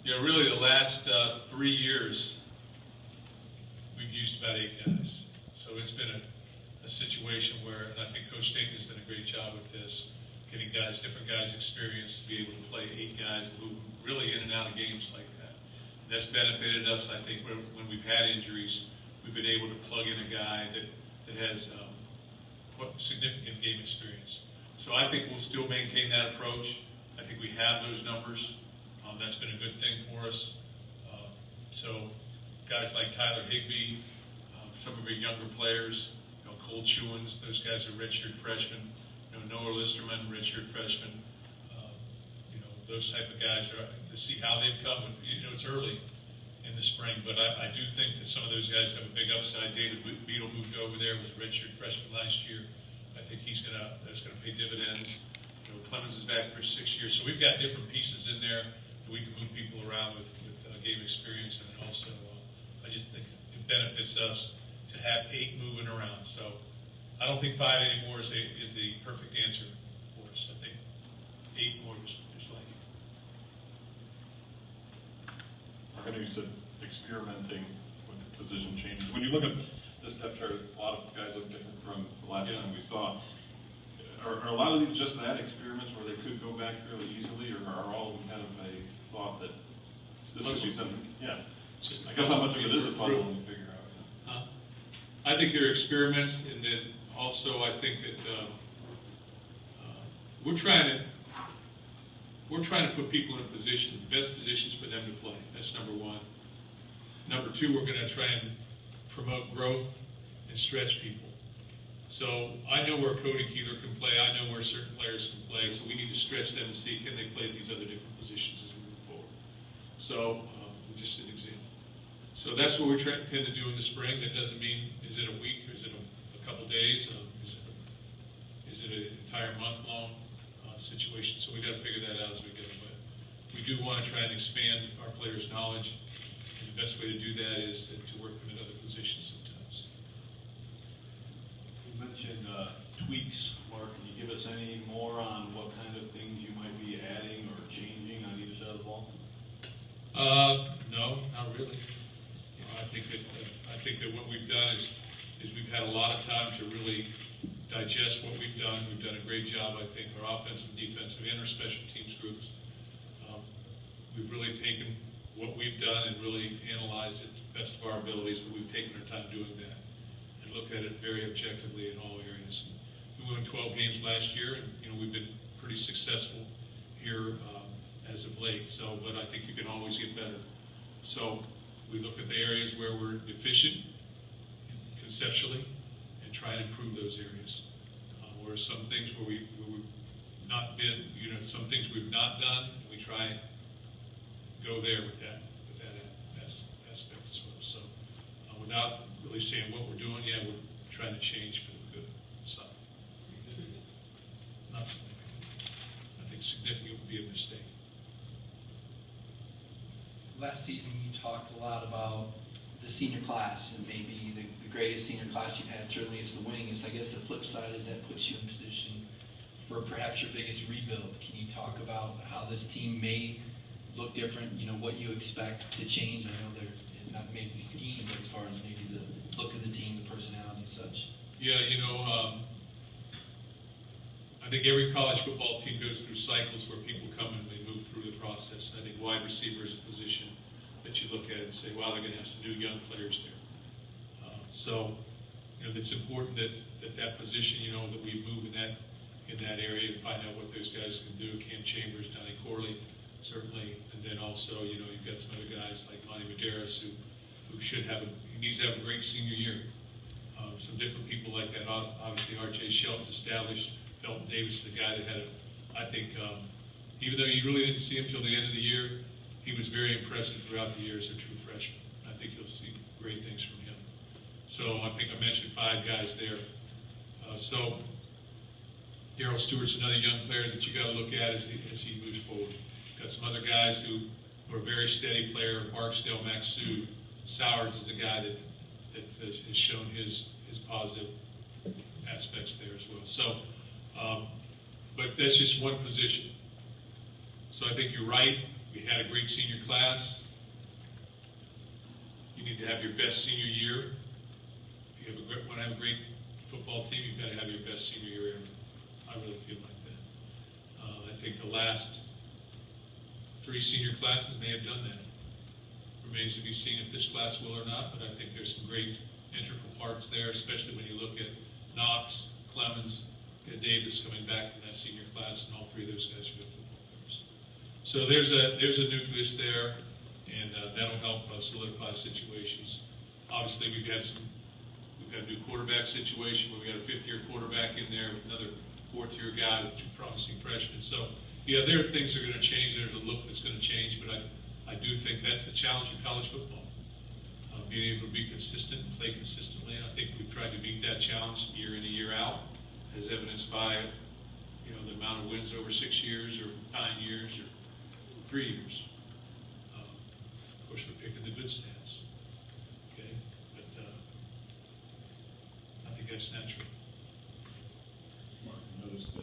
Yeah, really the last 3 years, we've used about 8 guys. So it's been a situation where, and I think Coach Dayton has done a great job with this, getting guys, different guys experience to be able to play 8 guys and move really in and out of games like that. And that's benefited us, I think, when we've had injuries, we've been able to plug in a guy that has significant game experience. So I think we'll still maintain that approach. I think we have those numbers. That's been a good thing for us. So guys like Tyler Higbee, some of our younger players, Cole Chewins, those guys are redshirt freshmen. Noah Listerman, redshirt freshman. Those type of guys are to see how they've come. It's early in the spring, but I do think that some of those guys have a big upside. David Beadle moved over there, was a redshirt freshman last year. I think that's gonna pay dividends. Clemens is back for 6 years, so we've got different pieces in there that we can move people around with game experience, and also I just think it benefits us to have 8 moving around. So I don't think 5 anymore is the perfect answer for us. I think 8 more is like. I know you said experimenting with position changes. When you look at this depth chart, a lot of guys look different from the last time we saw. Are a lot of these just that experiments where they could go back fairly easily, or are all of them kind of a thought that this would be something? Yeah. I guess how much of it is a puzzle to figure out. I think they're experiments, and then also I think that we're trying to put people in a position, the best positions for them to play. That's number one. Number two, we're going to try and promote growth and stretch people. So I know where Cody Keeler can play. I know where certain players can play. So we need to stretch them and see can they play these other different positions as we move forward. So just an example. So that's what we tend to do in the spring. That doesn't mean is it a week or is it a couple days? Is it an entire month-long situation? So we got to figure that out as we go. But we do want to try and expand our players' knowledge, and the best way to do that is to work them in other positions sometimes. You mentioned tweaks, Mark. Can you give us any more on what kind of things you might be adding or changing on either side of the ball? No, not really. I think that what we've done is we've had a lot of time to really digest what we've done. We've done a great job, I think, our offensive, defensive, and our special teams groups. We've really taken what we've done and really analyzed it to the best of our abilities, but we've taken our time doing that and looked at it very objectively in all areas. We won 12 games last year, and we've been pretty successful here as of late. So, but I think you can always get better. So we look at the areas where we're deficient conceptually and try and improve those areas. Where some things where we've not been, some things we've not done, we try and go there with that aspect as well. So without really saying what we're doing, yeah, we're trying to change for the good side. Not significant. I think significant would be a mistake. Last season, you talked a lot about the senior class, and maybe the greatest senior class you've had. Certainly, it's the winningest. I guess the flip side is that puts you in position for perhaps your biggest rebuild. Can you talk about how this team may look different? What you expect to change. I know they're not maybe scheme, but as far as maybe the look of the team, the personality, and such. Yeah, I think every college football team goes through cycles where people come and they move through the process. I think wide receiver is a position that you look at and say, wow, they're going to have some new young players there. So it's important that position, that we move in that area and find out what those guys can do. Cam Chambers, Donnie Corley, certainly, and then also, you've got some other guys like Monty Medeiros who needs to have a great senior year. Some different people like that. Obviously, R.J. Shelton's established. Felton Davis, the guy that had I think, even though you really didn't see him till the end of the year, he was very impressive throughout the year as a true freshman. I think you'll see great things from him. So I think I mentioned 5 guys there. So Darryl Stewart's another young player that you got to look at as he moves forward. Got some other guys who are a very steady player. Barksdale, MSU, Sowers is a guy that has shown his positive aspects there as well. So, but that's just one position. So I think you're right. We had a great senior class. You need to have your best senior year. If you want to have a great football team, you've got to have your best senior year ever. I really feel like that. I think the last 3 senior classes may have done that. Remains to be seen if this class will or not, but I think there's some great integral parts there, especially when you look at Knox, Clemens, and Davis coming back in that senior class, and all 3 of those guys are good football players. So there's a nucleus there, and that'll help solidify situations. Obviously, we've got a new quarterback situation where we got a 5th-year quarterback in there with another 4th-year guy with 2 promising freshmen. So, yeah, there are things that are going to change. There's a look that's going to change, but I do think that's the challenge in college football. Being able to be consistent and play consistently. And I think we've tried to meet that challenge year in and year out, as evidenced by, the amount of wins over 6 years or 9 years or 3 years. Of course, we're picking the good stats. Okay? But I think that's natural. Mark, notice that